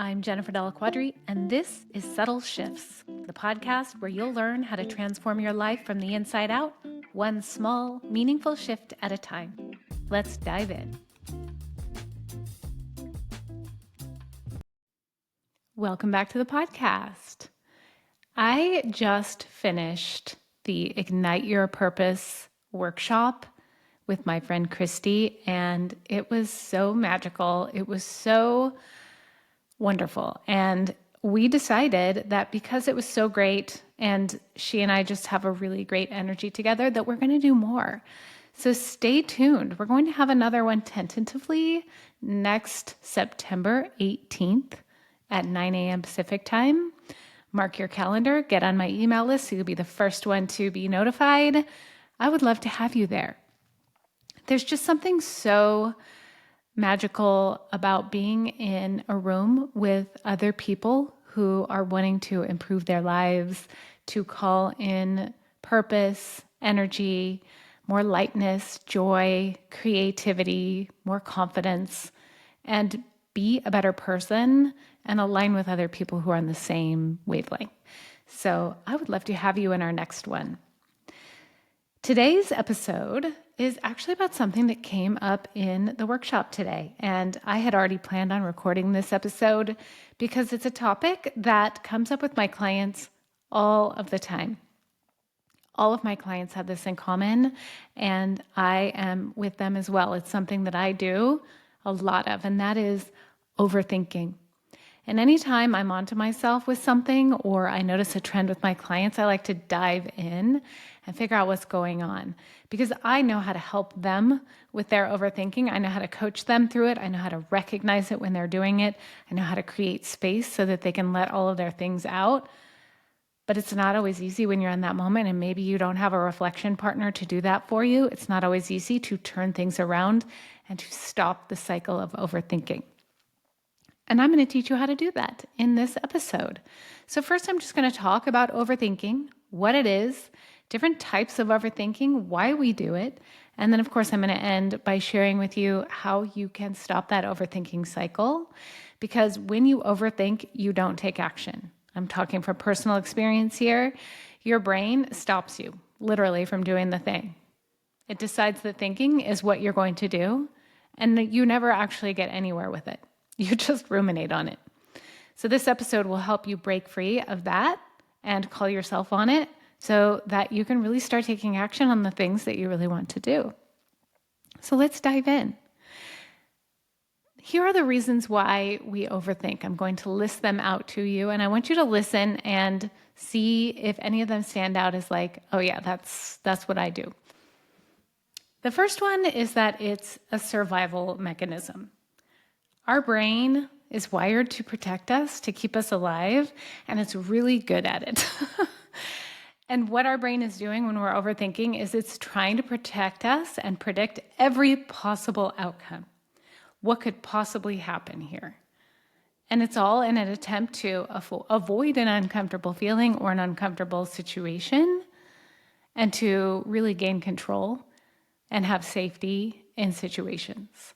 I'm Jennifer Della Quadri, and this is Subtle Shifts, the podcast where you'll learn how to transform your life from the inside out, one small, meaningful shift at a time. Let's dive in. Welcome back to the podcast. I just finished the Ignite Your Purpose workshop with my friend Christy, and it was so magical. It was so wonderful. And we decided that because it was so great and she and I just have a really great energy together, that we're going to do more. So stay tuned. We're going to have another one tentatively next September 18th at 9 a.m. Pacific time. Mark your calendar, get on my email list so you'll be the first one to be notified. I would love to have you there. There's just something so magical about being in a room with other people who are wanting to improve their lives, to call in purpose, energy, more lightness, joy, creativity, more confidence, and be a better person and align with other people who are on the same wavelength. So I would love to have you in our next one. Today's episode is actually about something that came up in the workshop today. And I had already planned on recording this episode because it's a topic that comes up with my clients all of the time. All of my clients have this in common, and I am with them as well. It's something that I do a lot of, and that is overthinking. And anytime I'm onto myself with something or I notice a trend with my clients, I like to dive in and figure out what's going on because I know how to help them with their overthinking. I know how to coach them through it. I know how to recognize it when they're doing it. I know how to create space so that they can let all of their things out. But it's not always easy when you're in that moment, and maybe you don't have a reflection partner to do that for you. It's not always easy to turn things around and to stop the cycle of overthinking. And I'm going to teach you how to do that in this episode. So first, I'm just going to talk about overthinking, what it is, different types of overthinking, why we do it. And then, of course, I'm going to end by sharing with you how you can stop that overthinking cycle. Because when you overthink, you don't take action. I'm talking from personal experience here. Your brain stops you literally from doing the thing. It decides that thinking is what you're going to do, and you never actually get anywhere with it. You just ruminate on it. So this episode will help you break free of that and call yourself on it so that you can really start taking action on the things that you really want to do. So let's dive in. Here are the reasons why we overthink. I'm going to list them out to you, and I want you to listen and see if any of them stand out as like, oh yeah, that's what I do. The first one is that it's a survival mechanism. Our brain is wired to protect us, to keep us alive, and it's really good at it. And what our brain is doing when we're overthinking is it's trying to protect us and predict every possible outcome. What could possibly happen here? And it's all in an attempt to avoid an uncomfortable feeling or an uncomfortable situation and to really gain control and have safety in situations.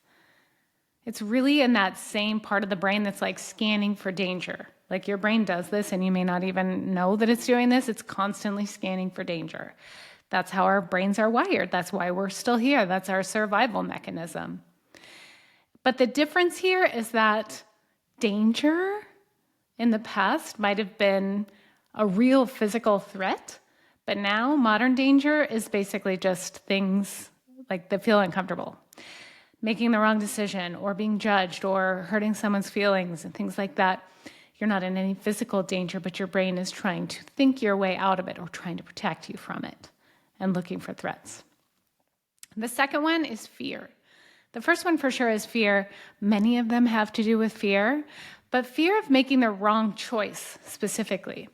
It's really in that same part of the brain that's like scanning for danger. Like your brain does this and you may not even know that it's doing this. It's constantly scanning for danger. That's how our brains are wired. That's why we're still here. That's our survival mechanism. But the difference here is that danger in the past might have been a real physical threat, but now modern danger is basically just things like that feel uncomfortable. Making the wrong decision or being judged or hurting someone's feelings and things like that. You're not in any physical danger, but your brain is trying to think your way out of it or trying to protect you from it and looking for threats. The second one is fear. The first one for sure is fear. Many of them have to do with fear, but fear of making the wrong choice specifically.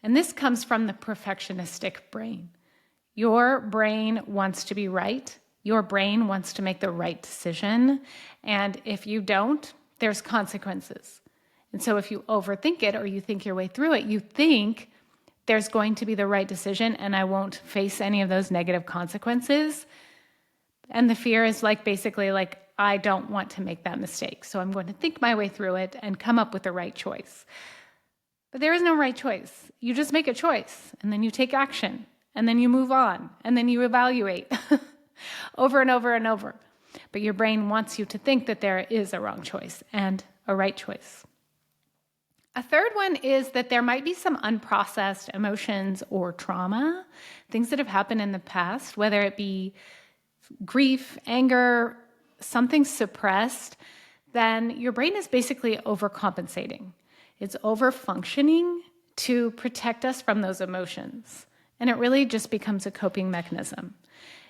And this comes from the perfectionistic brain. Your brain wants to be right. Your brain wants to make the right decision. And if you don't, there's consequences. And so if you overthink it or you think your way through it, you think there's going to be the right decision and I won't face any of those negative consequences. And the fear is like basically like, I don't want to make that mistake. So I'm going to think my way through it and come up with the right choice. But there is no right choice. You just make a choice, and then you take action, and then you move on, and then you evaluate over and over and over. But your brain wants you to think that there is a wrong choice and a right choice. A third one is that there might be some unprocessed emotions or trauma, things that have happened in the past, whether it be grief, anger, something suppressed, then your brain is basically overcompensating. It's over-functioning to protect us from those emotions. And it really just becomes a coping mechanism.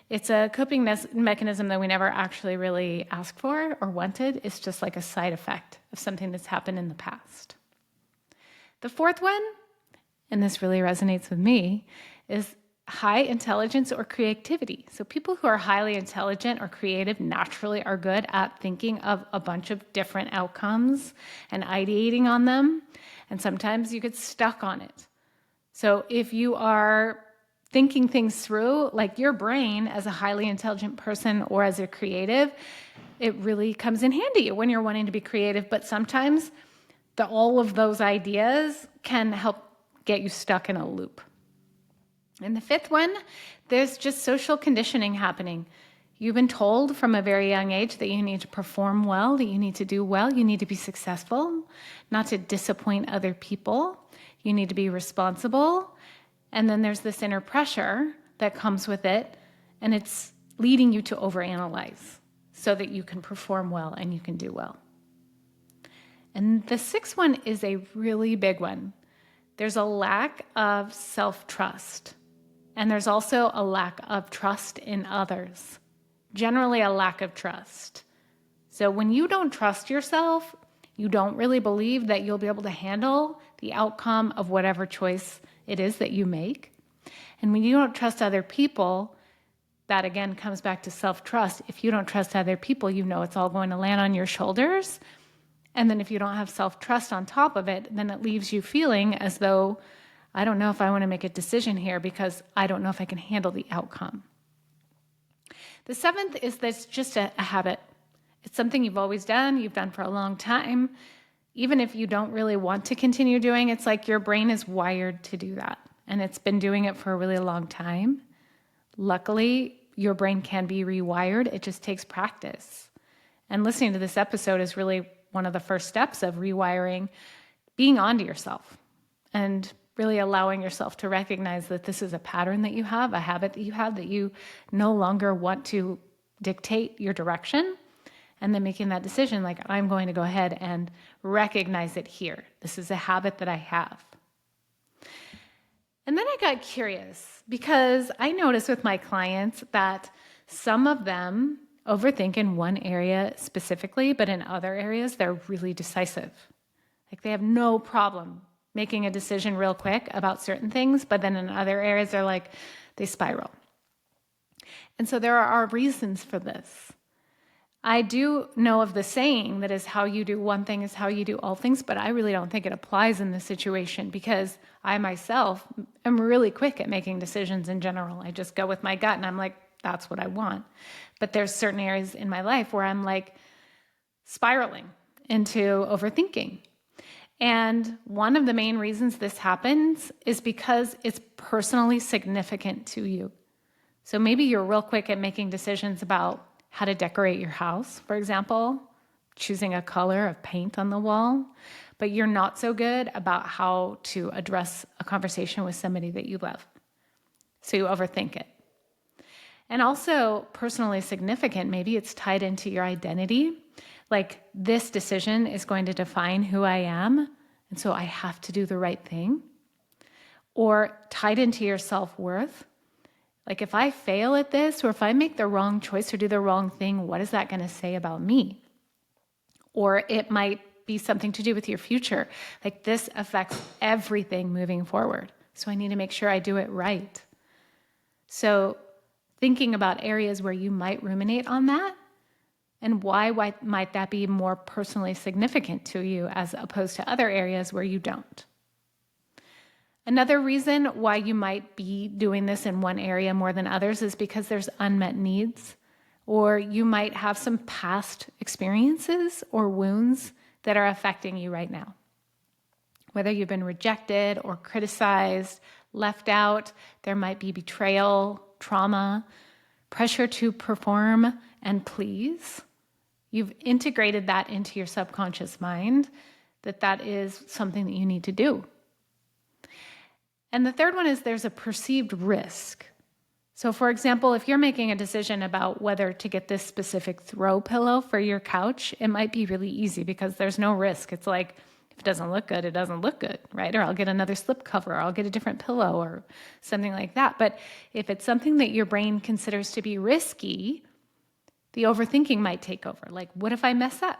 It's a coping mechanism that we never actually really asked for or wanted. It's just like a side effect of something that's happened in the past. The fourth one, and this really resonates with me, is high intelligence or creativity. So people who are highly intelligent or creative naturally are good at thinking of a bunch of different outcomes and ideating on them. And sometimes you get stuck on it. So if you are thinking things through, like your brain as a highly intelligent person or as a creative, it really comes in handy when you're wanting to be creative. But sometimes all of those ideas can help get you stuck in a loop. And the fifth one, there's just social conditioning happening. You've been told from a very young age that you need to perform well, that you need to do well, you need to be successful, not to disappoint other people. You need to be responsible. And then there's this inner pressure that comes with it, and it's leading you to overanalyze so that you can perform well and you can do well. And the sixth one is a really big one. There's a lack of self-trust. And there's also a lack of trust in others. Generally, a lack of trust. So when you don't trust yourself, you don't really believe that you'll be able to handle the outcome of whatever choice it is that you make. And when you don't trust other people, that again comes back to self-trust. If you don't trust other people, you know it's all going to land on your shoulders. And then if you don't have self-trust on top of it, then it leaves you feeling as though, I don't know if I want to make a decision here because I don't know if I can handle the outcome. The seventh is that's just a habit. It's something you've always done, you've done for a long time. Even if you don't really want to continue doing, it's like your brain is wired to do that. And it's been doing it for a really long time. Luckily, your brain can be rewired. It just takes practice. And listening to this episode is really one of the first steps of rewiring, being onto yourself and really allowing yourself to recognize that this is a pattern that you have, a habit that you have, that you no longer want to dictate your direction, and then making that decision like, I'm going to go ahead and recognize it here. This is a habit that I have. And then I got curious because I noticed with my clients that some of them overthink in one area specifically, but in other areas, they're really decisive. Like they have no problem making a decision real quick about certain things, but then in other areas, they're like, they spiral. And so there are reasons for this. I do know of the saying that is how you do one thing is how you do all things, but I really don't think it applies in this situation because I myself am really quick at making decisions in general. I just go with my gut and I'm like, that's what I want. But there's certain areas in my life where I'm like spiraling into overthinking. And one of the main reasons this happens is because it's personally significant to you. So maybe you're real quick at making decisions about how to decorate your house, for example, choosing a color of paint on the wall, but you're not so good about how to address a conversation with somebody that you love. So you overthink it. And also personally significant, maybe it's tied into your identity. Like this decision is going to define who I am, and so I have to do the right thing. Or tied into your self-worth. Like if I fail at this, or if I make the wrong choice or do the wrong thing, what is that going to say about me? Or it might be something to do with your future. Like this affects everything moving forward. So I need to make sure I do it right. So thinking about areas where you might ruminate on that and why might that be more personally significant to you as opposed to other areas where you don't. Another reason why you might be doing this in one area more than others is because there's unmet needs Or you might have some past experiences or wounds that are affecting you right now. Whether you've been rejected or criticized, left out, there might be betrayal, trauma, pressure to perform and please. You've integrated that into your subconscious mind, that is something that you need to do. And the third one is there's a perceived risk. So for example, if you're making a decision about whether to get this specific throw pillow for your couch, it might be really easy because there's no risk. It's like, if it doesn't look good, it doesn't look good, right? Or I'll get another slip cover, or I'll get a different pillow or something like that. But if it's something that your brain considers to be risky, the overthinking might take over. Like, what if I mess up?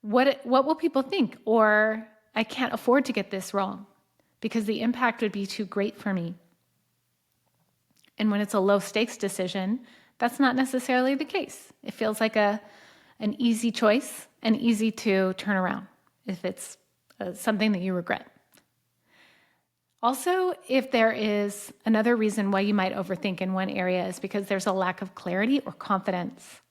What will people think? Or I can't afford to get this wrong because the impact would be too great for me. And when it's a low stakes decision, that's not necessarily the case. It feels like an easy choice and easy to turn around if it's something that you regret. Also, if there is another reason why you might overthink in one area is because there's a lack of clarity or confidence.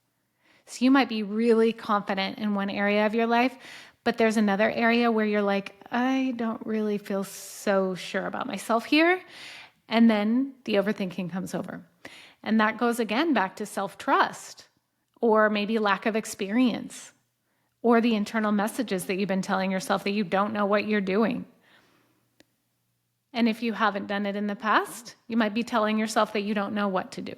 So you might be really confident in one area of your life, but there's another area where you're like, I don't really feel so sure about myself here. And then the overthinking comes over. And that goes again back to self-trust, or maybe lack of experience, or the internal messages that you've been telling yourself that you don't know what you're doing. And if you haven't done it in the past, you might be telling yourself that you don't know what to do.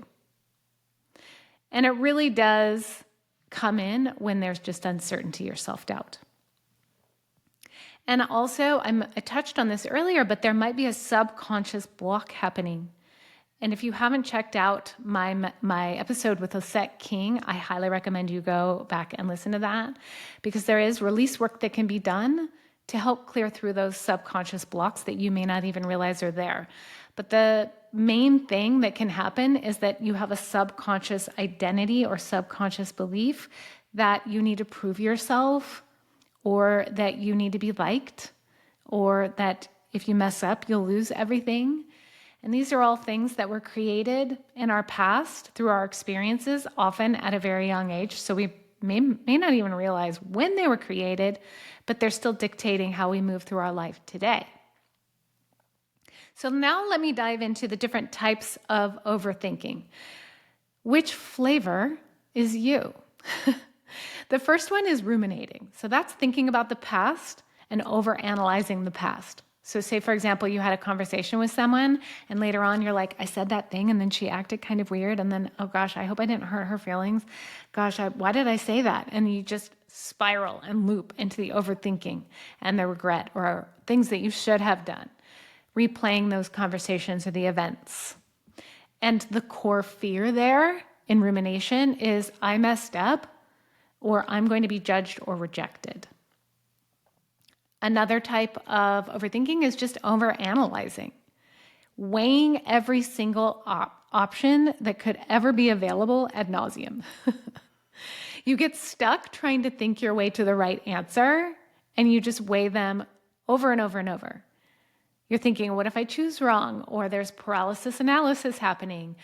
And it really does come in when there's just uncertainty or self-doubt. And also, I touched on this earlier, but there might be a subconscious block happening. And if you haven't checked out my episode with Osette King, I highly recommend you go back and listen to that, because there is release work that can be done to help clear through those subconscious blocks that you may not even realize are there. But the main thing that can happen is that you have a subconscious identity or subconscious belief that you need to prove yourself, or that you need to be liked, or that if you mess up, you'll lose everything. And these are all things that were created in our past through our experiences, often at a very young age. So we may not even realize when they were created, but they're still dictating how we move through our life today. So now let me dive into the different types of overthinking. Which flavor is you? The first one is ruminating. So that's thinking about the past and overanalyzing the past. So say, for example, you had a conversation with someone and later on you're like, I said that thing and then she acted kind of weird. And then, oh gosh, I hope I didn't hurt her feelings. Gosh, why did I say that? And you just spiral and loop into the overthinking and the regret, or things that you should have done, replaying those conversations or the events. And the core fear there in rumination is I messed up, or I'm going to be judged or rejected. Another type of overthinking is just overanalyzing, weighing every single option that could ever be available ad nauseum. You get stuck trying to think your way to the right answer, and you just weigh them over and over and over. You're thinking, what if I choose wrong? Or there's paralysis analysis happening.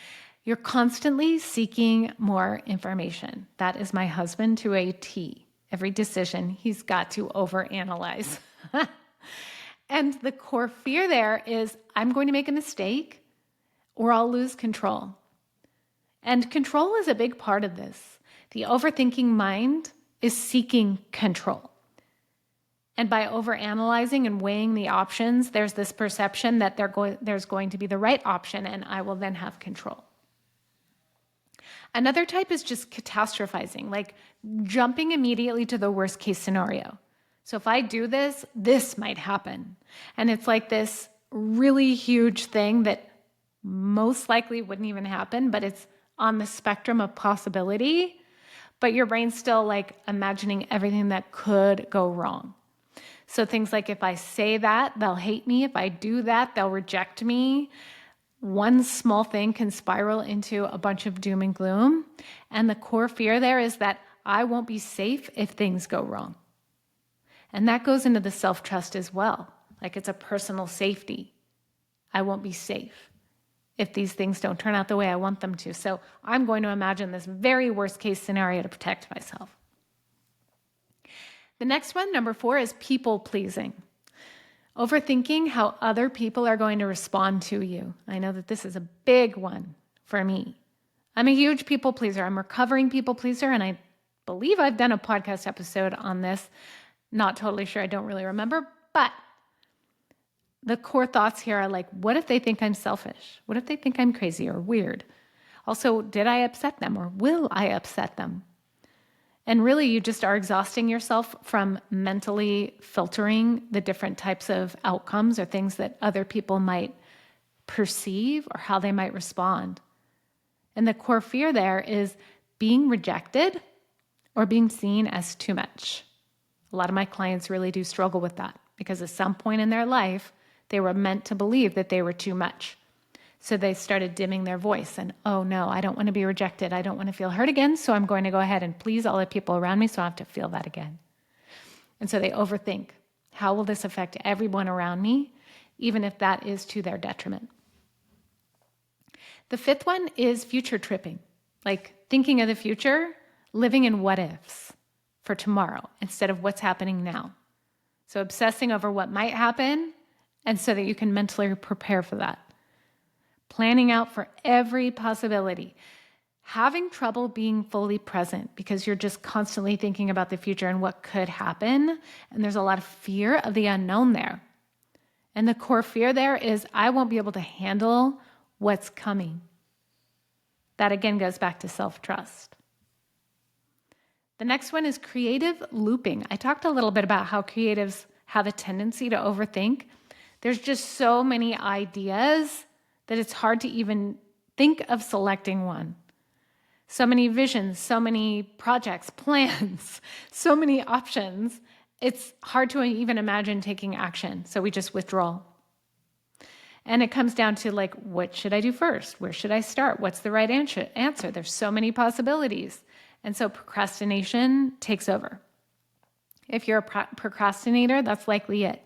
You're constantly seeking more information. That is my husband to a T. Every decision he's got to overanalyze. And the core fear there is I'm going to make a mistake or I'll lose control. And control is a big part of this. The overthinking mind is seeking control. And by overanalyzing and weighing the options, there's this perception that there's going to be the right option and I will then have control. Another type is just catastrophizing, like jumping immediately to the worst case scenario. So if I do this, this might happen. And it's like this really huge thing that most likely wouldn't even happen, but it's on the spectrum of possibility. But your brain's still like imagining everything that could go wrong. So things like if I say that, they'll hate me. If I do that, they'll reject me. One small thing can spiral into a bunch of doom and gloom. And the core fear there is that I won't be safe if things go wrong. And that goes into the self-trust as well. Like it's a personal safety. I won't be safe. if these things don't turn out the way I want them to. So I'm going to imagine this very worst case scenario to protect myself. The next one, number 4, is people pleasing. Overthinking how other people are going to respond to you. I know that this is a big one for me. I'm a huge people pleaser. I'm a recovering people pleaser, and I believe I've done a podcast episode on this. Not totally sure. I don't really remember, but the core thoughts here are like, what if they think I'm selfish? What if they think I'm crazy or weird? Also, did I upset them or will I upset them? And really, you just are exhausting yourself from mentally filtering the different types of outcomes or things that other people might perceive or how they might respond. And the core fear there is being rejected or being seen as too much. A lot of my clients really do struggle with that because at some point in their life, they were meant to believe that they were too much. So they started dimming their voice and, oh no, I don't want to be rejected. I don't want to feel hurt again. So I'm going to go ahead and please all the people around me so I don't have to feel that again. And so they overthink. How will this affect everyone around me, even if that is to their detriment? The 5th one is future tripping, like thinking of the future, living in what ifs for tomorrow instead of what's happening now. So obsessing over what might happen and so that you can mentally prepare for that. Planning out for every possibility. Having trouble being fully present because you're just constantly thinking about the future and what could happen. And there's a lot of fear of the unknown there. And the core fear there is I won't be able to handle what's coming. That again goes back to self-trust. The next one is creative looping. I talked a little bit about how creatives have a tendency to overthink. There's just so many ideas that it's hard to even think of selecting one. So many visions, so many projects, plans, so many options. It's hard to even imagine taking action. So we just withdraw. And it comes down to like, what should I do first? Where should I start? What's the right answer? There's so many possibilities. And so procrastination takes over. If you're a procrastinator, that's likely it.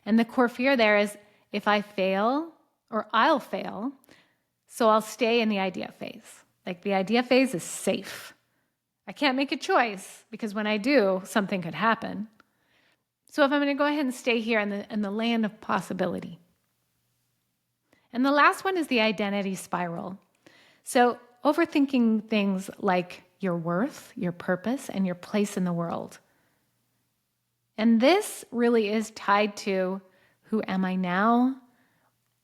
And the core fear there is if I fail, or I'll fail, so I'll stay in the idea phase. Like the idea phase is safe. I can't make a choice because when I do, something could happen. So if I'm going to go ahead and stay here in the land of possibility. And the last one is the identity spiral. So overthinking things like your worth, your purpose, and your place in the world. And this really is tied to who am I now?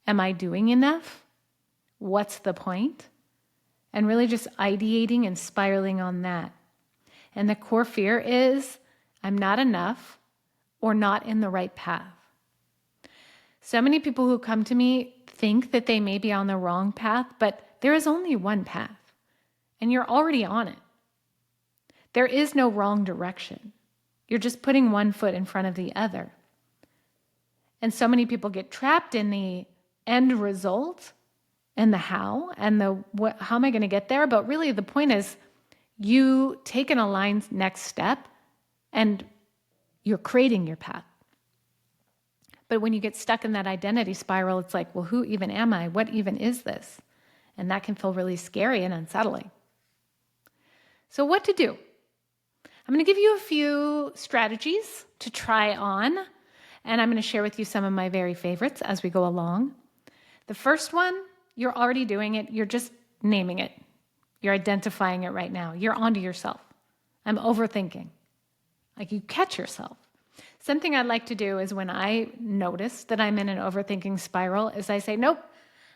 Am I doing enough? What's the point? And really just ideating and spiraling on that. And the core fear is I'm not enough or not in the right path. So many people who come to me think that they may be on the wrong path, but there is only one path, and you're already on it. There is no wrong direction. You're just putting one foot in front of the other. And so many people get trapped in the end result and the how and the what, how am I going to get there? But really the point is you take an aligned next step and you're creating your path. But when you get stuck in that identity spiral, it's like, well, who even am I? What even is this? And that can feel really scary and unsettling. So what to do? I'm going to give you a few strategies to try on, and I'm going to share with you some of my very favorites as we go along. The first one, you're already doing it. You're just naming it. You're identifying it right now. You're onto yourself. I'm overthinking. Like you catch yourself. Something I'd like to do is when I notice that I'm in an overthinking spiral is I say, nope,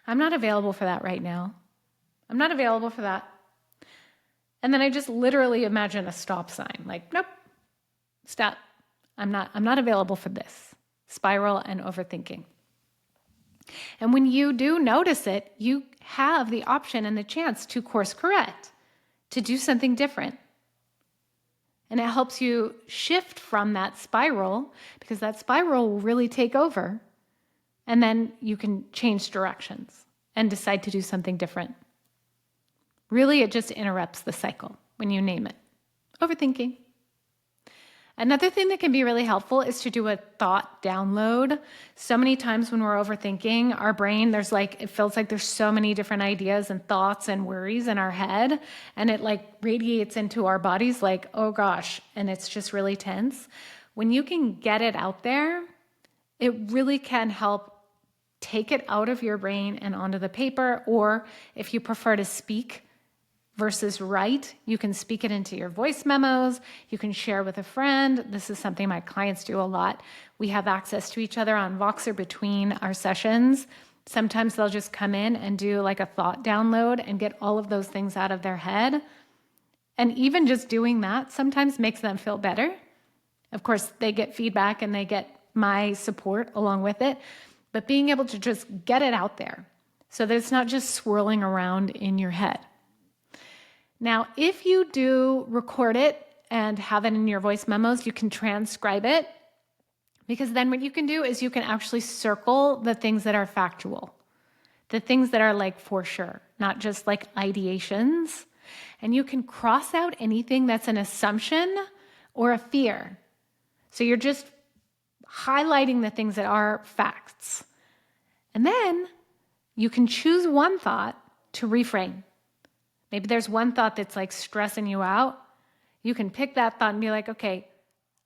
I'm not available for that right now. I'm not available for that. And then I just literally imagine a stop sign, like, nope, stop. I'm not available for this spiral and overthinking. And when you do notice it, you have the option and the chance to course correct, to do something different. And it helps you shift from that spiral because that spiral will really take over. And then you can change directions and decide to do something different. Really, it just interrupts the cycle when you name it. Overthinking. Another thing that can be really helpful is to do a thought download. So many times when we're overthinking, our brain, it feels like there's so many different ideas and thoughts and worries in our head, and it radiates into our bodies like, oh gosh, and it's just really tense. When you can get it out there, it really can help take it out of your brain and onto the paper, or if you prefer to speak versus write, you can speak it into your voice memos. You can share with a friend. This is something my clients do a lot. We have access to each other on Voxer between our sessions. Sometimes they'll just come in and do a thought download and get all of those things out of their head. And even just doing that sometimes makes them feel better. Of course, they get feedback and they get my support along with it. But being able to just get it out there so that it's not just swirling around in your head. Now, if you do record it and have it in your voice memos, you can transcribe it, because then what you can do is you can actually circle the things that are factual, the things that are for sure, not just ideations. And you can cross out anything that's an assumption or a fear. So you're just highlighting the things that are facts. And then you can choose one thought to reframe. Maybe there's one thought that's stressing you out. You can pick that thought and be like, okay,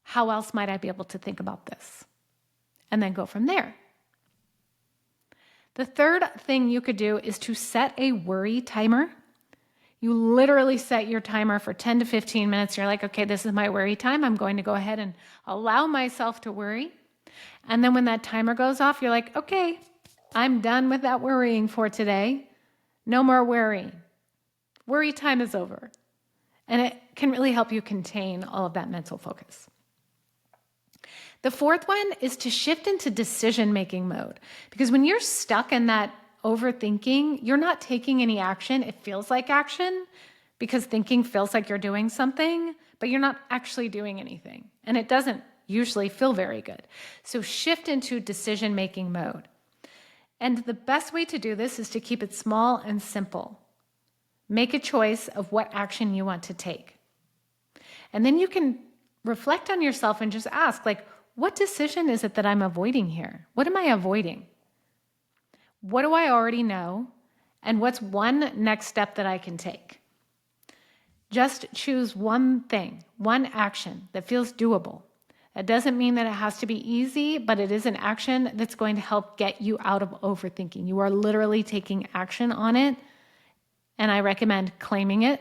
how else might I be able to think about this? And then go from there. The third thing you could do is to set a worry timer. You literally set your timer for 10 to 15 minutes. You're like, okay, this is my worry time. I'm going to go ahead and allow myself to worry. And then when that timer goes off, you're like, okay, I'm done with that worrying for today. No more worrying. Worry time is over. And it can really help you contain all of that mental focus. The fourth one is to shift into decision-making mode. Because when you're stuck in that overthinking, you're not taking any action. It feels like action because thinking feels like you're doing something, but you're not actually doing anything. And it doesn't usually feel very good. So shift into decision-making mode. And the best way to do this is to keep it small and simple. Make a choice of what action you want to take. And then you can reflect on yourself and just ask, what decision is it that I'm avoiding here? What am I avoiding? What do I already know? And what's one next step that I can take? Just choose one thing, one action that feels doable. That doesn't mean that it has to be easy, but it is an action that's going to help get you out of overthinking. You are literally taking action on it. And I recommend claiming it,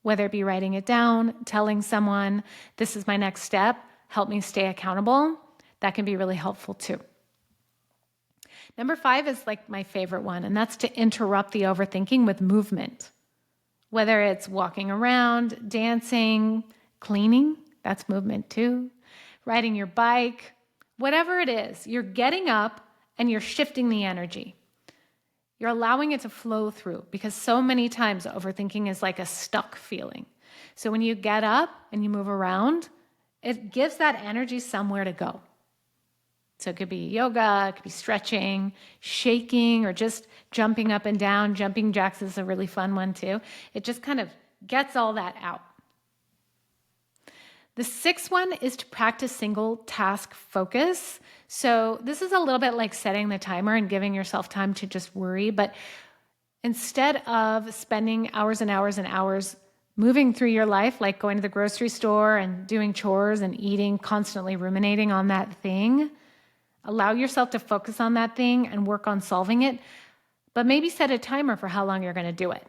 whether it be writing it down, telling someone, this is my next step, help me stay accountable. That can be really helpful too. Number 5 is my favorite one, and that's to interrupt the overthinking with movement. Whether it's walking around, dancing, cleaning, that's movement too, riding your bike, whatever it is, you're getting up and you're shifting the energy. You're allowing it to flow through, because so many times overthinking is like a stuck feeling. So when you get up and you move around, it gives that energy somewhere to go. So it could be yoga, it could be stretching, shaking, or just jumping up and down. Jumping jacks is a really fun one too. It just kind of gets all that out. The 6th one is to practice single task focus. So this is a little bit like setting the timer and giving yourself time to just worry. But instead of spending hours and hours and hours moving through your life, like going to the grocery store and doing chores and eating, constantly ruminating on that thing, allow yourself to focus on that thing and work on solving it. But maybe set a timer for how long you're going to do it.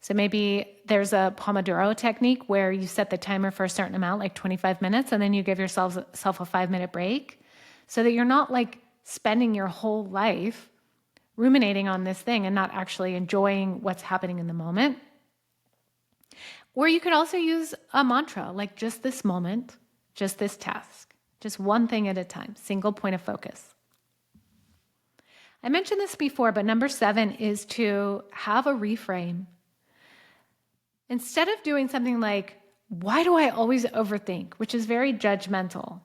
So maybe there's a Pomodoro technique where you set the timer for a certain amount, like 25 minutes, and then you give yourself a 5-minute break, so that you're not spending your whole life ruminating on this thing and not actually enjoying what's happening in the moment. Or you could also use a mantra, like just this moment, just this task, just one thing at a time, single point of focus. I mentioned this before, but number 7 is to have a reframe. Instead of doing something like, why do I always overthink, which is very judgmental,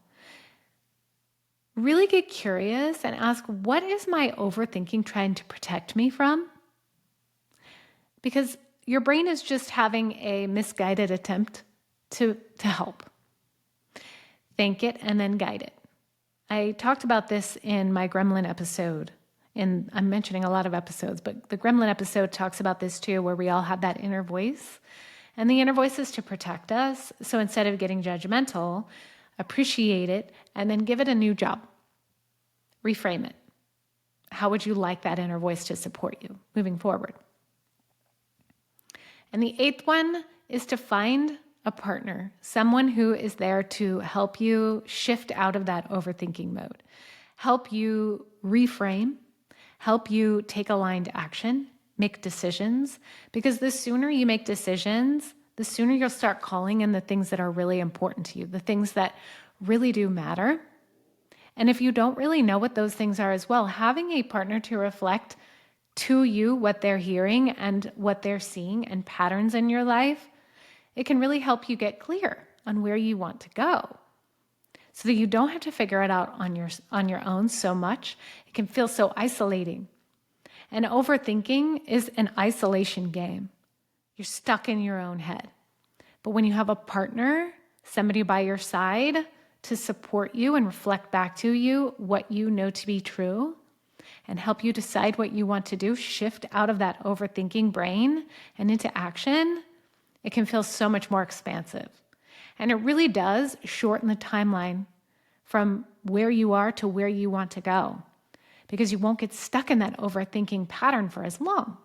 really get curious and ask, what is my overthinking trying to protect me from? Because your brain is just having a misguided attempt to help. think it, and then guide it. I talked about this in my gremlin episode. And I'm mentioning a lot of episodes, but the gremlin episode talks about this too, where we all have that inner voice. And the inner voice is to protect us. So instead of getting judgmental, appreciate it and then give it a new job. Reframe it. How would you like that inner voice to support you moving forward? And the 8th one is to find a partner, someone who is there to help you shift out of that overthinking mode, help you reframe, help you take aligned action, make decisions, because the sooner you make decisions, the sooner you'll start calling in the things that are really important to you, the things that really do matter. And if you don't really know what those things are as well, having a partner to reflect to you what they're hearing and what they're seeing and patterns in your life, it can really help you get clear on where you want to go so that you don't have to figure it out on your own so much. It can feel so isolating. And overthinking is an isolation game. You're stuck in your own head. But when you have a partner, somebody by your side to support you and reflect back to you what you know to be true and help you decide what you want to do, shift out of that overthinking brain and into action, it can feel so much more expansive. And it really does shorten the timeline from where you are to where you want to go, because you won't get stuck in that overthinking pattern for as long.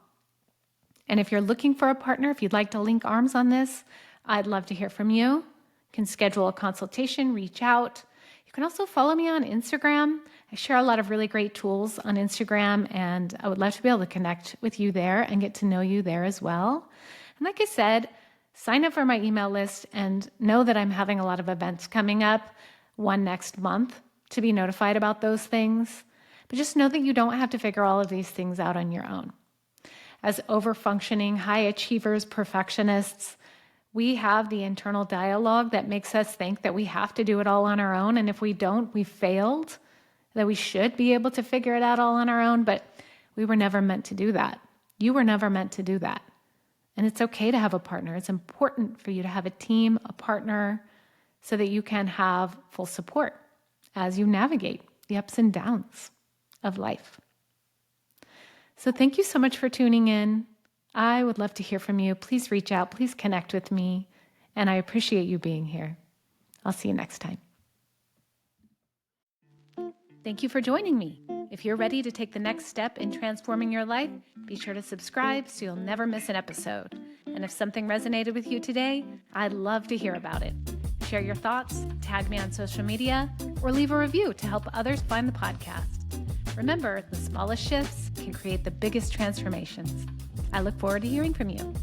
And if you're looking for a partner, if you'd like to link arms on this, I'd love to hear from you. You can schedule a consultation, reach out. You can also follow me on Instagram. I share a lot of really great tools on Instagram, and I would love to be able to connect with you there and get to know you there as well. And like I said, sign up for my email list and know that I'm having a lot of events coming up, one next month, to be notified about those things. But just know that you don't have to figure all of these things out on your own. As overfunctioning, high achievers, perfectionists, we have the internal dialogue that makes us think that we have to do it all on our own. And if we don't, we failed, that we should be able to figure it out all on our own. But we were never meant to do that. You were never meant to do that. And it's okay to have a partner. It's important for you to have a team, a partner, so that you can have full support as you navigate the ups and downs of life. So thank you so much for tuning in. I would love to hear from you. Please reach out. Please connect with me. And I appreciate you being here. I'll see you next time. Thank you for joining me. If you're ready to take the next step in transforming your life, be sure to subscribe so you'll never miss an episode. And if something resonated with you today, I'd love to hear about it. Share your thoughts, tag me on social media, or leave a review to help others find the podcast. Remember, the smallest shifts can create the biggest transformations. I look forward to hearing from you.